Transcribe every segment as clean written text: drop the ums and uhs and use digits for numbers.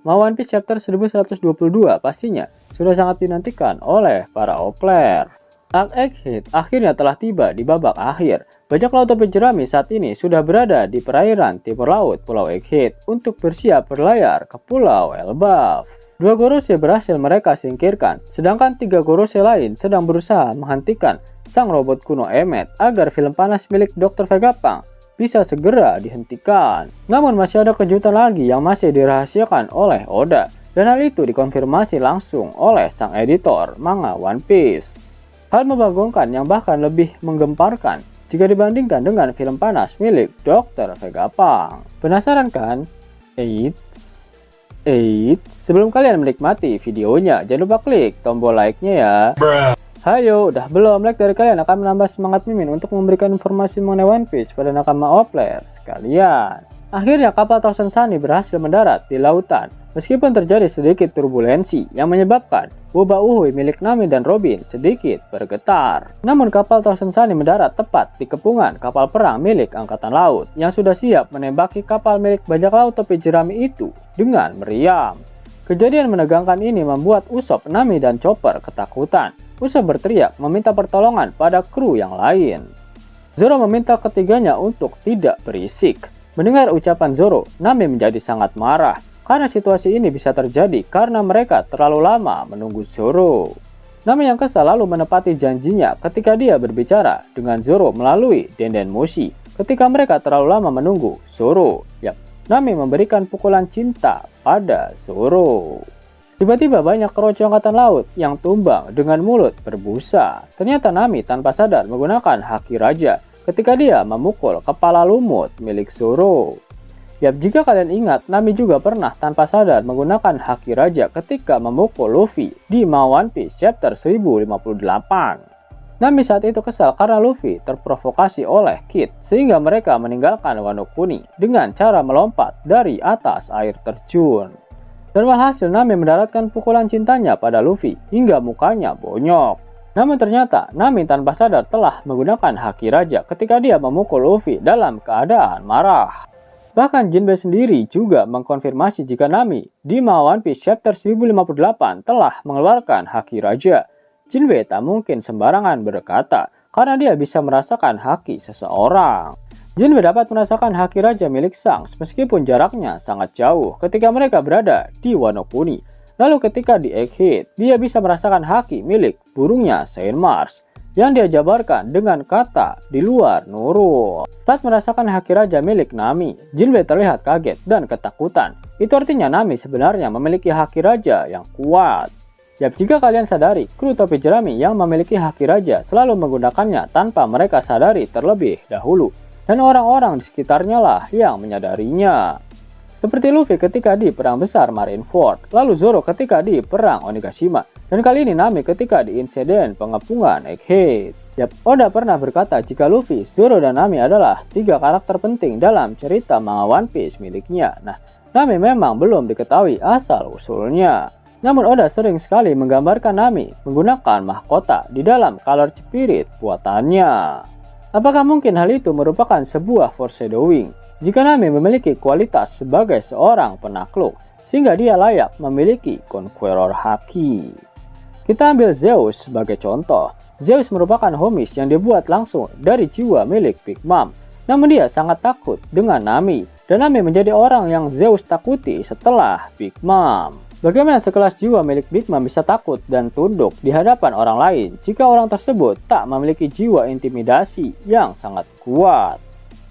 One Piece chapter 1122 pastinya sudah sangat dinantikan oleh para player. Arc Egghead akhirnya telah tiba di babak akhir. Bajak laut topi jerami saat ini sudah berada di perairan timur laut Pulau Egghead untuk bersiap berlayar ke Pulau Elbaf. 2 Gorosei berhasil mereka singkirkan, sedangkan 3 Gorosei lain sedang berusaha menghentikan sang robot kuno Emmet agar film panas milik Dr. Vegapunk bisa segera dihentikan. Namun masih ada kejutan lagi yang masih dirahasiakan oleh Oda, dan hal itu dikonfirmasi langsung oleh sang editor manga One Piece. Hal membagongkan yang bahkan lebih menggemparkan jika dibandingkan dengan film panas milik Dr. Vegapunk. Penasaran kan? Eits, sebelum kalian menikmati videonya, jangan lupa klik tombol like-nya ya. Hayo, udah belum? Like dari kalian akan menambah semangat Mimin untuk memberikan informasi mengenai One Piece pada nakama player sekalian. Akhirnya kapal Thousand Sunny berhasil mendarat di lautan, meskipun terjadi sedikit turbulensi yang menyebabkan Boba Uhuy milik Nami dan Robin sedikit bergetar. Namun kapal Thousand Sunny mendarat tepat di kepungan kapal perang milik Angkatan Laut yang sudah siap menembaki kapal milik bajak laut topi jerami itu dengan meriam. Kejadian menegangkan ini membuat Usopp, Nami, dan Chopper ketakutan. Usopp berteriak meminta pertolongan pada kru yang lain. Zoro meminta ketiganya untuk tidak berisik. Mendengar ucapan Zoro, Nami menjadi sangat marah karena situasi ini bisa terjadi karena mereka terlalu lama menunggu Zoro. Nami yang kesal lalu menepati janjinya ketika dia berbicara dengan Zoro melalui Denden Mushi ketika mereka terlalu lama menunggu Zoro. Nami memberikan pukulan cinta pada Zoro. Tiba-tiba banyak keroco Angkatan Laut yang tumbang dengan mulut berbusa. Ternyata Nami tanpa sadar menggunakan haki raja ketika dia memukul kepala lumut milik Zoro. Jika kalian ingat, Nami juga pernah tanpa sadar menggunakan haki raja ketika memukul Luffy di One Piece chapter 1058. Nami saat itu kesal karena Luffy terprovokasi oleh Kid sehingga mereka meninggalkan Wano Kuni dengan cara melompat dari atas air terjun. Dan walhasil Nami mendaratkan pukulan cintanya pada Luffy hingga mukanya bonyok. Namun ternyata Nami tanpa sadar telah menggunakan haki raja ketika dia memukul Luffy dalam keadaan marah. Bahkan Jinbe sendiri juga mengkonfirmasi jika Nami di One Piece chapter 1058 telah mengeluarkan haki raja. Jinbe tak mungkin sembarangan berkata karena dia bisa merasakan haki seseorang. Jinbe dapat merasakan haki raja milik Shanks meskipun jaraknya sangat jauh ketika mereka berada di Wano Kuni. Lalu ketika di Egghead, dia bisa merasakan haki milik burungnya Saint Mars yang dia jabarkan dengan kata di luar nurul. Saat merasakan haki raja milik Nami, Jinbe terlihat kaget dan ketakutan. Itu artinya Nami sebenarnya memiliki haki raja yang kuat. Jika kalian sadari, kru topi jerami yang memiliki haki raja selalu menggunakannya tanpa mereka sadari terlebih dahulu. Dan orang-orang di sekitarnya lah yang menyadarinya. Seperti Luffy ketika di Perang Besar Marineford, lalu Zoro ketika di Perang Onigashima, dan kali ini Nami ketika di insiden pengepungan Egghead. Oda pernah berkata jika Luffy, Zoro, dan Nami adalah 3 karakter penting dalam cerita manga One Piece miliknya. Nami memang belum diketahui asal-usulnya. Namun Oda sering sekali menggambarkan Nami menggunakan mahkota di dalam color spirit buatannya. Apakah mungkin hal itu merupakan sebuah foreshadowing jika Nami memiliki kualitas sebagai seorang penakluk sehingga dia layak memiliki Conqueror Haki? Kita ambil Zeus sebagai contoh. Zeus merupakan homies yang dibuat langsung dari jiwa milik Big Mom. Namun dia sangat takut dengan Nami dan Nami menjadi orang yang Zeus takuti setelah Big Mom. Bagaimana sekelas jiwa milik Big Mom bisa takut dan tunduk di hadapan orang lain jika orang tersebut tak memiliki jiwa intimidasi yang sangat kuat?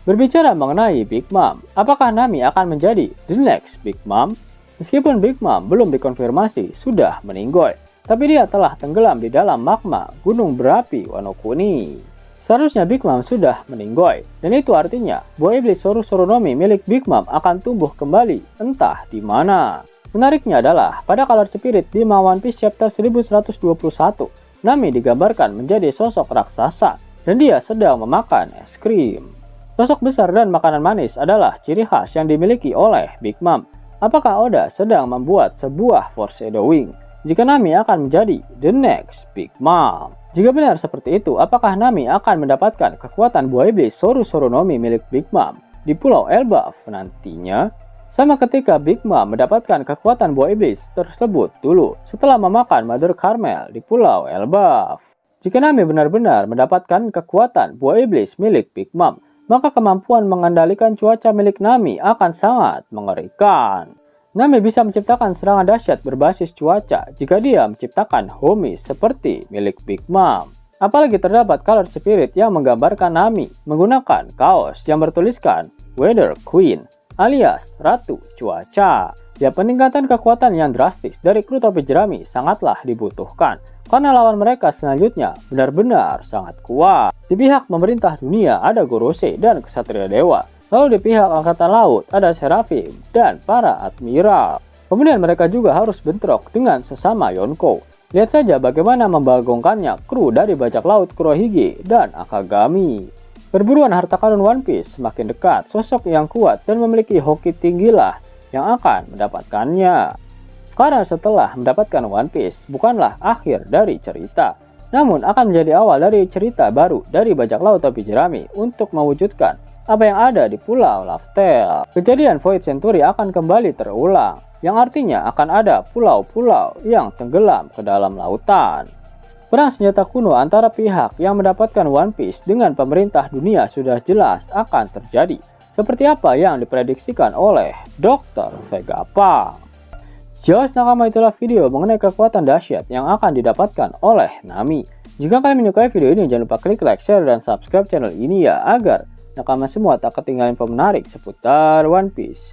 Berbicara mengenai Big Mom, apakah Nami akan menjadi the next Big Mom? Meskipun Big Mom belum dikonfirmasi sudah meninggoy, tapi dia telah tenggelam di dalam magma gunung berapi Wano Kuni. Seharusnya Big Mom sudah meninggoy, dan itu artinya buah iblis Soru-Sorunomi milik Big Mom akan tumbuh kembali entah di mana. Menariknya adalah pada color spirit di One Piece chapter 1121, Nami digambarkan menjadi sosok raksasa dan dia sedang memakan es krim. Sosok besar dan makanan manis adalah ciri khas yang dimiliki oleh Big Mom. Apakah Oda sedang membuat sebuah foreshadowing jika Nami akan menjadi the next Big Mom? Jika benar seperti itu, apakah Nami akan mendapatkan kekuatan buah iblis Soru-Sorunomi milik Big Mom di Pulau Elbaf nantinya? Sama ketika Big Mom mendapatkan kekuatan buah iblis tersebut dulu setelah memakan Mother Carmel di Pulau Elbaf. Jika Nami benar-benar mendapatkan kekuatan buah iblis milik Big Mom, maka kemampuan mengendalikan cuaca milik Nami akan sangat mengerikan. Nami bisa menciptakan serangan dahsyat berbasis cuaca jika dia menciptakan Homies seperti milik Big Mom. Apalagi terdapat color spirit yang menggambarkan Nami menggunakan kaos yang bertuliskan Weather Queen alias Ratu Cuaca. Ya, peningkatan kekuatan yang drastis dari kru topi jerami sangatlah dibutuhkan karena lawan mereka selanjutnya benar-benar sangat kuat. Di pihak pemerintah dunia ada Gorose dan Ksatria Dewa. Lalu di pihak Angkatan Laut ada Seraphim dan para Admiral. Kemudian mereka juga harus bentrok dengan sesama Yonko. Lihat saja bagaimana membagongkannya kru dari bajak laut Kurohige dan Akagami. Perburuan harta karun One Piece semakin dekat. Sosok yang kuat dan memiliki hoki tinggilah yang akan mendapatkannya. Karena setelah mendapatkan One Piece bukanlah akhir dari cerita, namun akan menjadi awal dari cerita baru dari bajak laut topi jerami untuk mewujudkan apa yang ada di Pulau Laftel. Kejadian Void Century akan kembali terulang, yang artinya akan ada pulau-pulau yang tenggelam ke dalam lautan. Perang senjata kuno antara pihak yang mendapatkan One Piece dengan pemerintah dunia sudah jelas akan terjadi, seperti apa yang diprediksikan oleh Dr. Vegapunk. Sejauh nakama, itulah video mengenai kekuatan dahsyat yang akan didapatkan oleh Nami. Jika kalian menyukai video ini, jangan lupa klik like, share, dan subscribe channel ini ya, agar nakama semua tak ketinggalan info menarik seputar One Piece.